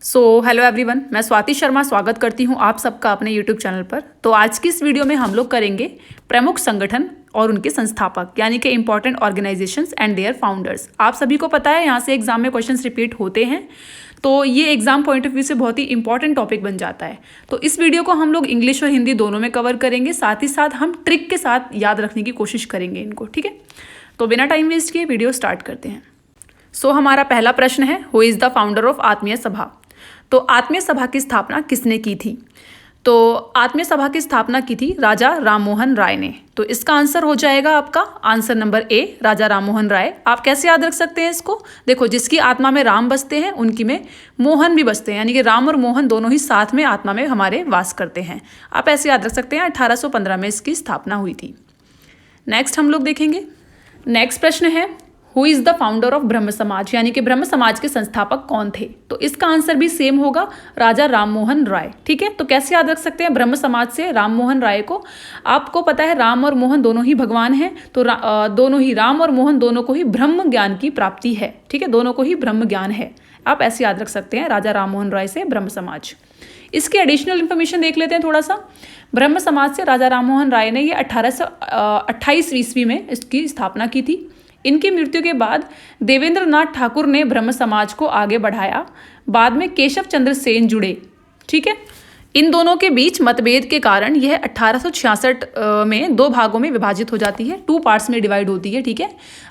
Hello everyone, मैं स्वाति शर्मा स्वागत करती हूँ आप सबका अपने यूट्यूब चैनल पर। तो आज की इस वीडियो में हम लोग करेंगे प्रमुख संगठन और उनके संस्थापक यानी कि important organisations and their founders. आप सभी को पता है यहाँ से एग्जाम में क्वेश्चंस रिपीट होते हैं, तो ये एग्जाम पॉइंट ऑफ व्यू से बहुत ही इंपॉर्टेंट टॉपिक बन जाता है। तो इस वीडियो को हम लोग इंग्लिश और हिंदी दोनों में कवर करेंगे, साथ ही साथ हम ट्रिक के साथ याद रखने की कोशिश करेंगे इनको। ठीक है, तो बिना टाइम वेस्ट किए वीडियो स्टार्ट करते हैं। हमारा पहला प्रश्न है, who is the founder of आत्मीय सभा। तो आत्मीय सभा की स्थापना किसने की थी? तो आत्मीय सभा की स्थापना की थी राजा राममोहन राय ने। तो इसका आंसर हो जाएगा आपका आंसर नंबर ए, राजा राममोहन राय। आप कैसे याद रख सकते हैं इसको? देखो, जिसकी आत्मा में राम बसते हैं उनकी में मोहन भी बसते हैं, यानी कि राम और मोहन दोनों ही साथ में आत्मा में हमारे वास करते हैं। आप ऐसे याद रख सकते हैं। 1815 में इसकी स्थापना हुई थी। नेक्स्ट हम लोग देखेंगे। नेक्स्ट प्रश्न है, who is the founder of ब्रह्म समाज, यानी कि ब्रह्म समाज के संस्थापक कौन थे? तो इसका आंसर भी सेम होगा, राजा राममोहन राय। ठीक है, तो कैसे याद रख सकते हैं ब्रह्म समाज से राममोहन राय को? आपको पता है राम और मोहन दोनों ही भगवान हैं, तो दोनों ही राम और मोहन दोनों को ही ब्रह्म ज्ञान की प्राप्ति है। ठीक है, दोनों को ही ब्रह्म ज्ञान है। आप ऐसे याद रख सकते हैं, राजा राममोहन राय से ब्रह्म समाज। इसकी एडिशनल इन्फॉर्मेशन देख लेते हैं थोड़ा सा। ब्रह्म समाज से राजा राममोहन राय ने ये 1828 ईस्वी में इसकी स्थापना की थी। इनकी मृत्यु के बाद देवेंद्र नाथ ठाकुर ने ब्रह्म समाज को आगे बढ़ाया। बाद में केशव चंद्र सेन जुड़े। ठीक है, इन दोनों के बीच मतभेद के कारण यह 1866 में दो भागों में विभाजित हो जाती है, 2 पार्ट्स में डिवाइड होती है। ठीक है,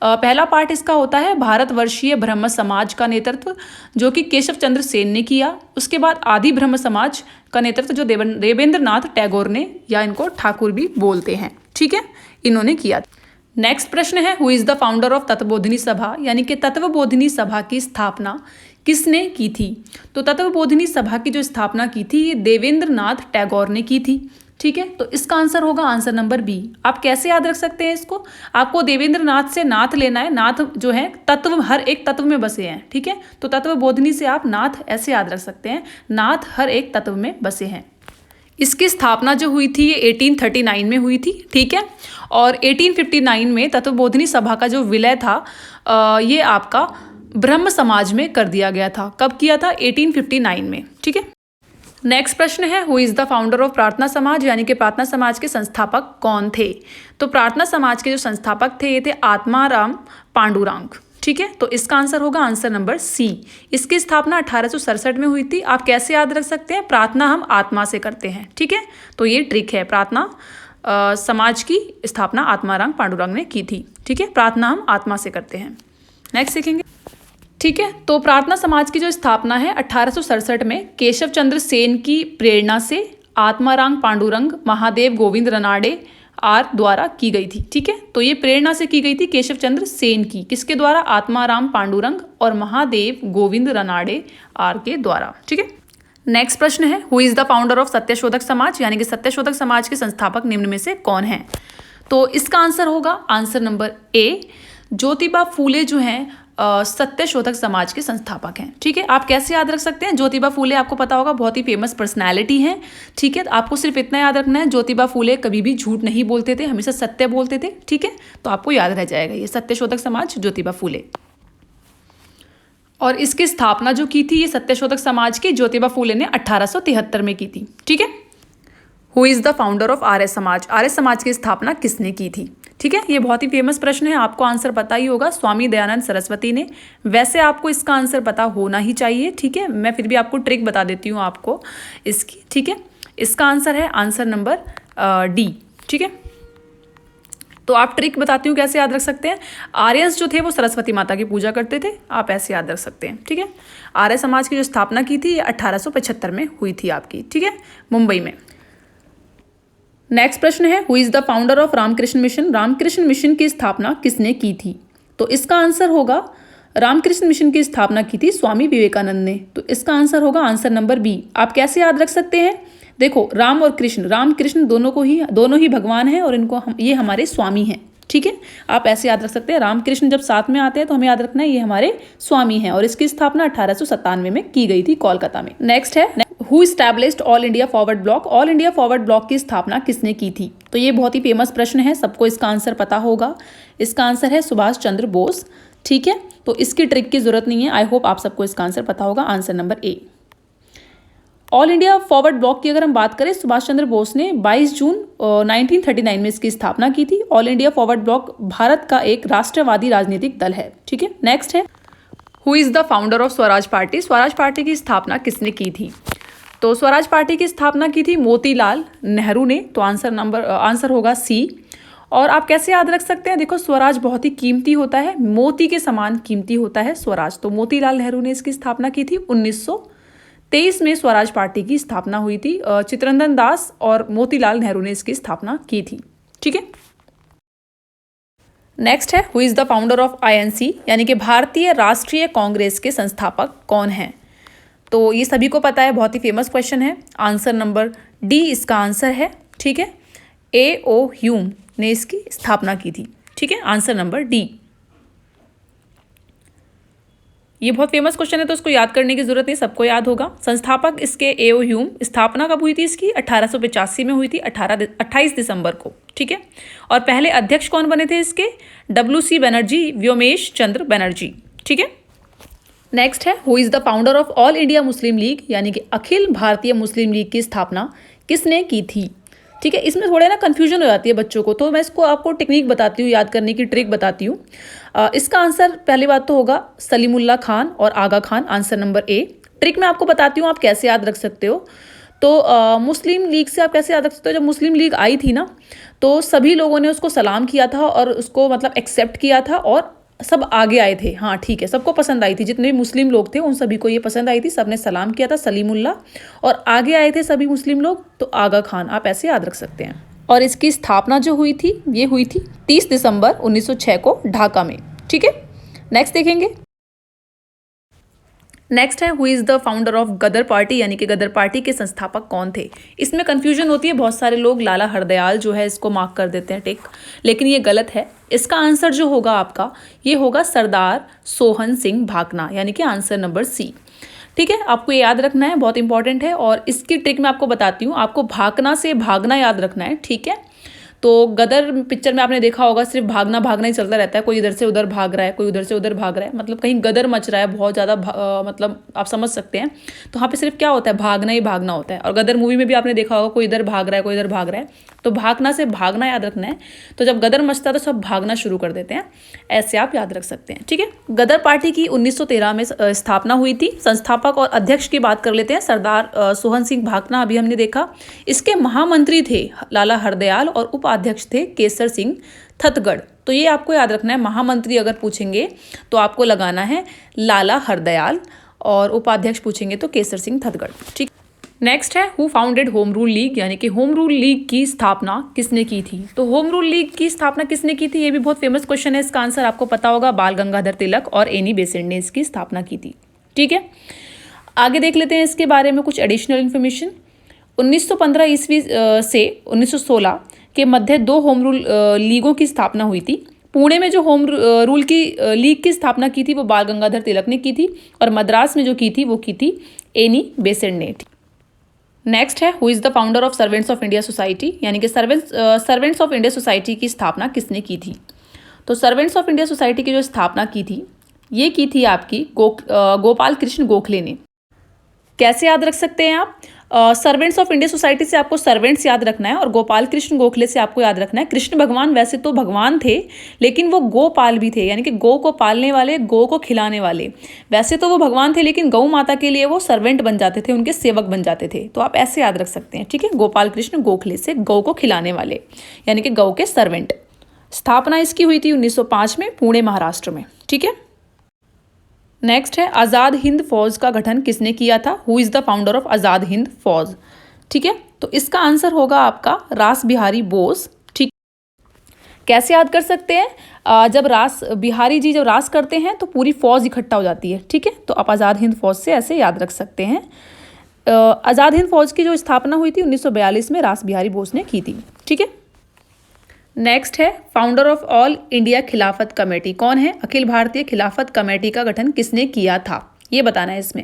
पहला पार्ट इसका होता है भारतवर्षीय ब्रह्म समाज का नेतृत्व, जो कि केशव चंद्र सेन ने किया। उसके बाद आदि ब्रह्म समाज का नेतृत्व जो देवेंद्र नाथ टैगोर ने, या इनको ठाकुर भी बोलते हैं, ठीक है, इन्होंने किया। नेक्स्ट प्रश्न है, who is the founder of Tattvabodhini सभा, यानी कि तत्वबोधिनी सभा की स्थापना किसने की थी? तो तत्वबोधिनी सभा की जो स्थापना की थी ये देवेंद्र नाथ टैगोर ने की थी। ठीक है, तो इसका आंसर होगा आंसर नंबर बी। आप कैसे याद रख सकते हैं इसको? आपको देवेंद्र नाथ से नाथ लेना है। नाथ जो है तत्व, हर एक तत्व में बसे हैं। ठीक है, तो तत्वबोधिनी से आप नाथ ऐसे याद रख सकते हैं, नाथ हर एक तत्व में बसे हैं। इसकी स्थापना जो हुई थी ये 1839 में हुई थी। ठीक है, और 1859 में तत्वबोधिनी सभा का जो विलय था ये आपका ब्रह्म समाज में कर दिया गया था। कब किया था? 1859 में। ठीक है, नेक्स्ट प्रश्न है, who is the founder of प्रार्थना समाज, यानी कि प्रार्थना समाज के संस्थापक कौन थे? तो प्रार्थना समाज के जो संस्थापक थे ये थे आत्माराम पांडुरंग। ठीक है, तो इसका आंसर होगा आंसर नंबर सी। इसकी स्थापना 1867 में हुई थी। आप कैसे याद रख सकते हैं? प्रार्थना हम आत्मा से करते हैं। ठीक है, तो ये ट्रिक है। प्रार्थना समाज की स्थापना आत्माराम पांडुरंग ने की थी। ठीक है, प्रार्थना हम आत्मा से करते हैं। नेक्स्ट सीखेंगे। ठीक है, तो प्रार्थना समाज की जो स्थापना है 1867 में केशव चंद्र सेन की प्रेरणा से आत्माराम पांडुरंग महादेव गोविंद रनाडे आर द्वारा की गई थी। ठीक है, तो ये प्रेरणा से की गई थी केशव चंद्र सेन की। किसके द्वारा? आत्माराम पांडुरंग और महादेव गोविंद रनाडे आर के द्वारा। ठीक है, नेक्स्ट प्रश्न है, who is the founder of Satyashodhak Samaj, यानी कि सत्यशोधक समाज के संस्थापक निम्न में से कौन है? तो इसका आंसर होगा आंसर नंबर ए, ज्योतिबा फूले जो हैं सत्यशोधक समाज के संस्थापक हैं। ठीक है, आप कैसे याद रख सकते हैं? ज्योतिबा फूले आपको पता होगा बहुत ही फेमस पर्सनैलिटी हैं। ठीक है, आपको सिर्फ इतना याद रखना है, ज्योतिबा फूले कभी भी झूठ नहीं बोलते थे, हमेशा सत्य बोलते थे। ठीक है, तो आपको याद रह जाएगा ये सत्यशोधक समाज, ज्योतिबा फूले। और इसकी स्थापना जो की थी ये सत्यशोधक समाज की ज्योतिबा फूले ने 1873 में की थी। ठीक है, who is the founder of Arya Samaj, Arya समाज की स्थापना किसने की थी? ठीक है, ये बहुत ही फेमस प्रश्न है, आपको आंसर पता ही होगा, स्वामी दयानंद सरस्वती ने। वैसे आपको इसका आंसर पता होना ही चाहिए। ठीक है, मैं फिर भी आपको ट्रिक बता देती हूँ आपको इसकी। ठीक है, इसका आंसर है आंसर नंबर डी। ठीक है, तो आप ट्रिक बताती हूँ कैसे याद रख सकते हैं। आर्यंस जो थे वो सरस्वती माता की पूजा करते थे, आप ऐसे याद रख सकते हैं। ठीक है, आर्य समाज की जो स्थापना की थी ये 1875 में हुई थी आपकी। ठीक है, मुंबई में। नेक्स्ट प्रश्न है, who is the founder of Ramakrishna Mission, Ramakrishna Mission की स्थापना किसने की थी? तो इसका आंसर होगा रामकृष्ण मिशन की स्थापना की थी स्वामी विवेकानंद ने। तो इसका आंसर होगा आंसर नंबर बी। आप कैसे याद रख सकते हैं? देखो, राम और कृष्ण, राम कृष्ण दोनों ही भगवान हैं और इनको ये हमारे स्वामी हैं। ठीक है, आप ऐसे याद रख सकते हैं, राम कृष्ण जब साथ में आते हैं तो हमें याद रखना है ये हमारे स्वामी हैं। और इसकी स्थापना 1897 में की गई थी कोलकाता में। नेक्स्ट है, who established all India forward block, all India forward block की स्थापना किसने की थी? तो ये बहुत ही फेमस प्रश्न है, सबको इसका आंसर पता होगा। इसका आंसर है सुभाष चंद्र बोस। ठीक है, तो इसकी ट्रिक की जरूरत नहीं है। आई होप आप सबको इसका आंसर पता होगा, आंसर नंबर ए। ऑल इंडिया फॉरवर्ड ब्लॉक की अगर हम बात करें, सुभाष चंद्र बोस ने 22 जून 1939 में इसकी स्थापना की थी। All India forward block Bharat का एक राष्ट्रवादी राजनीतिक दल है। ठीक है, नेक्स्ट है, who is the founder of Swaraj party? Swaraj party की स्थापना किसने की थी? तो स्वराज पार्टी की स्थापना की थी मोतीलाल नेहरू ने। तो आंसर होगा सी। और आप कैसे याद रख सकते हैं? देखो, स्वराज बहुत ही कीमती होता है, मोती के समान कीमती होता है स्वराज। तो मोतीलाल नेहरू ने इसकी स्थापना की थी। 1923 में स्वराज पार्टी की स्थापना हुई थी। चित्तरंजन दास और मोतीलाल नेहरू ने इसकी स्थापना की थी। ठीक है, नेक्स्ट है, who is the founder of INC यानी कि भारतीय राष्ट्रीय कांग्रेस के संस्थापक कौन हैं? तो ये सभी को पता है, बहुत ही फेमस क्वेश्चन है। आंसर नंबर डी इसका आंसर है। ठीक है, A.O. ह्यूम ने इसकी स्थापना की थी। ठीक है, आंसर नंबर डी। ये बहुत फेमस क्वेश्चन है तो इसको याद करने की जरूरत नहीं, सबको याद होगा। संस्थापक इसके A.O. ह्यूम। स्थापना कब हुई थी इसकी? 1885 में हुई थी, 28 दिसंबर को। ठीक है, और पहले अध्यक्ष कौन बने थे इसके? WC बनर्जी, व्योमेश चंद्र बनर्जी। ठीक है, नेक्स्ट है, who is the founder of all India Muslim league यानी कि अखिल भारतीय मुस्लिम लीग की स्थापना किसने की थी? ठीक है, इसमें थोड़ा ना कन्फ्यूजन हो जाती है बच्चों को, तो मैं इसको आपको टेक्निक बताती हूँ, याद करने की ट्रिक बताती हूँ। इसका आंसर पहली बात तो होगा सलीमुल्लाह खान और Aga Khan, answer number A. Trick मैं आपको बताती हूँ, आप कैसे याद रख सकते हो। तो मुस्लिम लीग से आप कैसे याद रख सकते हो? जब मुस्लिम लीग आई थी ना, तो सभी लोगों ने उसको सलाम किया था और उसको मतलब एक्सेप्ट किया था और सब आगे आए थे। हाँ ठीक है, सबको पसंद आई थी, जितने भी मुस्लिम लोग थे उन सभी को ये पसंद आई थी, सबने सलाम किया था, सलीमुल्लाह। और आगे आए थे सभी मुस्लिम लोग, तो आगा खान, आप ऐसे याद रख सकते हैं। और इसकी स्थापना जो हुई थी, ये हुई थी 30 दिसंबर 1906 को ढाका में। ठीक है, नेक्स्ट देखेंगे। नेक्स्ट है, who is the founder of Ghadar party यानी कि गदर पार्टी के संस्थापक कौन थे? इसमें कन्फ्यूजन होती है, बहुत सारे लोग लाला हरदयाल जो है इसको मार्क कर देते हैं टिक, लेकिन ये गलत है। इसका आंसर जो होगा आपका, ये होगा सरदार सोहन सिंह भाकना यानी कि आंसर नंबर सी। ठीक है, आपको ये याद रखना है, बहुत इंपॉर्टेंट है। और इसकी ट्रिक मैं आपको बताती हूँ, आपको भागना से भागना याद रखना है। ठीक है, तो गदर पिक्चर में आपने देखा होगा, सिर्फ भागना भागना ही चलता रहता है, कोई इधर से उधर भाग रहा है, कोई उधर से उधर भाग रहा है, मतलब कहीं गदर मच रहा है बहुत ज़्यादा, मतलब आप समझ सकते हैं। तो वहाँ पे सिर्फ क्या होता है, भागना ही भागना होता है। और गदर मूवी में भी आपने देखा होगा, कोई इधर भाग रहा है, कोई इधर भाग रहा है, तो भागना से भागना याद रखना है। तो जब गदर मचता है तो सब भागना शुरू कर देते हैं, ऐसे आप याद रख सकते हैं। ठीक है, गदर पार्टी की 1913 में स्थापना हुई थी। संस्थापक और अध्यक्ष की बात कर लेते हैं, सरदार सोहन सिंह भाकना अभी हमने देखा। इसके महामंत्री थे लाला हरदयाल और उपाध्यक्ष थे केसर सिंह थतगढ़। तो ये आपको याद रखना है, महामंत्री अगर पूछेंगे तो आपको लगाना है लाला हरदयाल और उपाध्यक्ष पूछेंगे तो केसर सिंह थतगढ़। ठीक, नेक्स्ट है, who founded home rule league यानी कि होम रूल लीग की स्थापना किसने की थी? तो होम रूल लीग की स्थापना किसने की थी, ये भी बहुत फेमस क्वेश्चन है, इसका आंसर आपको पता होगा, बाल गंगाधर तिलक और एनी बेसेंट ने इसकी स्थापना की थी। ठीक है, आगे देख लेते हैं इसके बारे में कुछ एडिशनल इन्फॉर्मेशन। 1915 ईस्वी से 1916 के मध्य 2 होम रूल लीगों की स्थापना हुई थी। पुणे में जो होम रूल की लीग की स्थापना की थी वो बाल गंगाधर तिलक ने की थी, और मद्रास में जो की थी वो की थी एनी बेसेंट ने। नेक्स्ट है, who is the founder of servants of India society यानी कि सर्वेंट्स ऑफ इंडिया सोसाइटी की स्थापना किसने की थी? तो सर्वेंट्स ऑफ इंडिया सोसाइटी की जो स्थापना की थी, ये की थी आपकी गोपाल कृष्ण गोखले ने। कैसे याद रख सकते हैं आप? सर्वेंट्स ऑफ इंडिया सोसाइटी से आपको सर्वेंट्स याद रखना है, और गोपाल कृष्ण गोखले से आपको याद रखना है कृष्ण भगवान वैसे तो भगवान थे, लेकिन वो गोपाल भी थे, यानी कि गौ को पालने वाले, गौ को खिलाने वाले। वैसे तो वो भगवान थे, लेकिन गौ माता के लिए वो सर्वेंट बन जाते थे, उनके सेवक बन जाते थे। तो आप ऐसे याद रख सकते हैं। ठीक है, गोपाल कृष्ण गोखले से गौ को खिलाने वाले यानी कि गौ के सर्वेंट। स्थापना इसकी हुई थी 1905 में पुणे महाराष्ट्र में। ठीक है, नेक्स्ट है, आज़ाद हिंद फौज का गठन किसने किया था? Who is the founder of Azad Hind Fauj? ठीक है, तो इसका आंसर होगा आपका रास बिहारी बोस। ठीक, कैसे याद कर सकते हैं? जब रास बिहारी जी जब रास करते हैं तो पूरी फौज इकट्ठा हो जाती है। ठीक है, तो आप आज़ाद हिंद फौज से ऐसे याद रख सकते हैं। आज़ाद हिंद फौज की जो स्थापना हुई थी 1942 में रास बिहारी बोस ने की थी। ठीक है, नेक्स्ट है, फाउंडर ऑफ ऑल इंडिया खिलाफत कमेटी कौन है? अखिल भारतीय खिलाफत कमेटी का गठन किसने किया था, ये बताना है इसमें।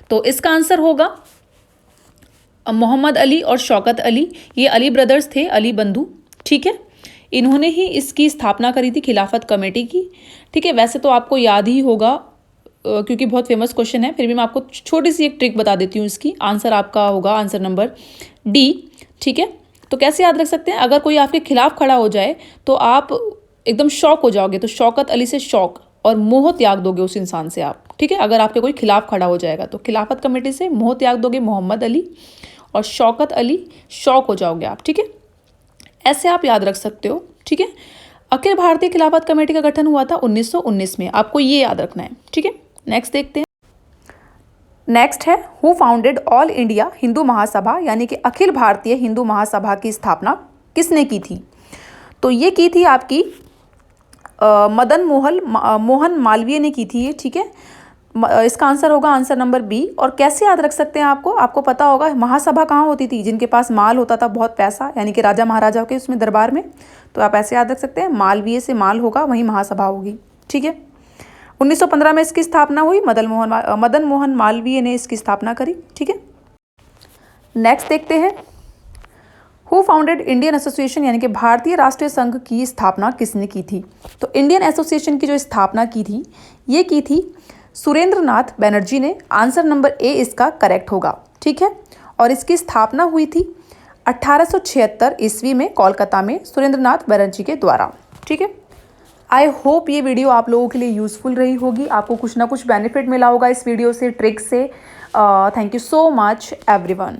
तो इसका आंसर होगा मोहम्मद अली और शौकत अली। ये अली ब्रदर्स थे, अली बंधु। ठीक है, इन्होंने ही इसकी स्थापना करी थी खिलाफत कमेटी की। ठीक है, वैसे तो आपको याद ही होगा क्योंकि बहुत फेमस क्वेश्चन है, फिर भी मैं आपको छोटी सी एक ट्रिक बता देती हूँ। इसकी आंसर आपका होगा आंसर नंबर डी। ठीक है, तो कैसे याद रख सकते हैं? अगर कोई आपके खिलाफ खड़ा हो जाए तो आप एकदम शौक हो जाओगे, तो शौकत अली से शौक और मोह त्याग दोगे उस इंसान से आप। ठीक है, अगर आपके कोई खिलाफ खड़ा हो जाएगा तो खिलाफत कमेटी से मोह त्याग दोगे मोहम्मद अली, और शौकत अली शौक हो जाओगे आप। ठीक है, ऐसे आप याद रख सकते हो। ठीक है, अखिल भारतीय खिलाफत कमेटी का गठन हुआ था 1919 में, आपको ये याद रखना है। ठीक है, नेक्स्ट देखते हैं। नेक्स्ट है, who founded all India Hindu Mahasabha, यानी कि अखिल भारतीय हिंदू महासभा की स्थापना किसने की थी? तो ये की थी आपकी मदन मोहन मालवीय ने की थी ये। ठीक है, इसका आंसर होगा आंसर नंबर बी। और कैसे याद रख सकते हैं? आपको पता होगा महासभा कहाँ होती थी? जिनके पास माल होता था, बहुत पैसा, यानी कि राजा महाराजा के उसमें दरबार में, तो आप ऐसे याद रख सकते हैं, मालवीय से माल होगा वहीं महासभा होगी। ठीक है, 1915 में इसकी स्थापना हुई, मदन मोहन मालवीय ने इसकी स्थापना करी। ठीक है, नेक्स्ट देखते हैं, हु फाउंडेड इंडियन एसोसिएशन, यानी कि भारतीय राष्ट्रीय संघ की स्थापना किसने की थी? तो इंडियन एसोसिएशन की जो स्थापना की थी, ये की थी सुरेंद्र नाथ बनर्जी ने। आंसर नंबर ए इसका करेक्ट होगा। ठीक है, और इसकी स्थापना हुई थी 1876 ईस्वी में कोलकाता में सुरेंद्र नाथ बनर्जी के द्वारा। ठीक है, आई होप ये वीडियो आप लोगों के लिए यूज़फुल रही होगी, आपको कुछ ना कुछ बेनिफिट मिला होगा इस वीडियो से, ट्रिक से। Thank you so much everyone.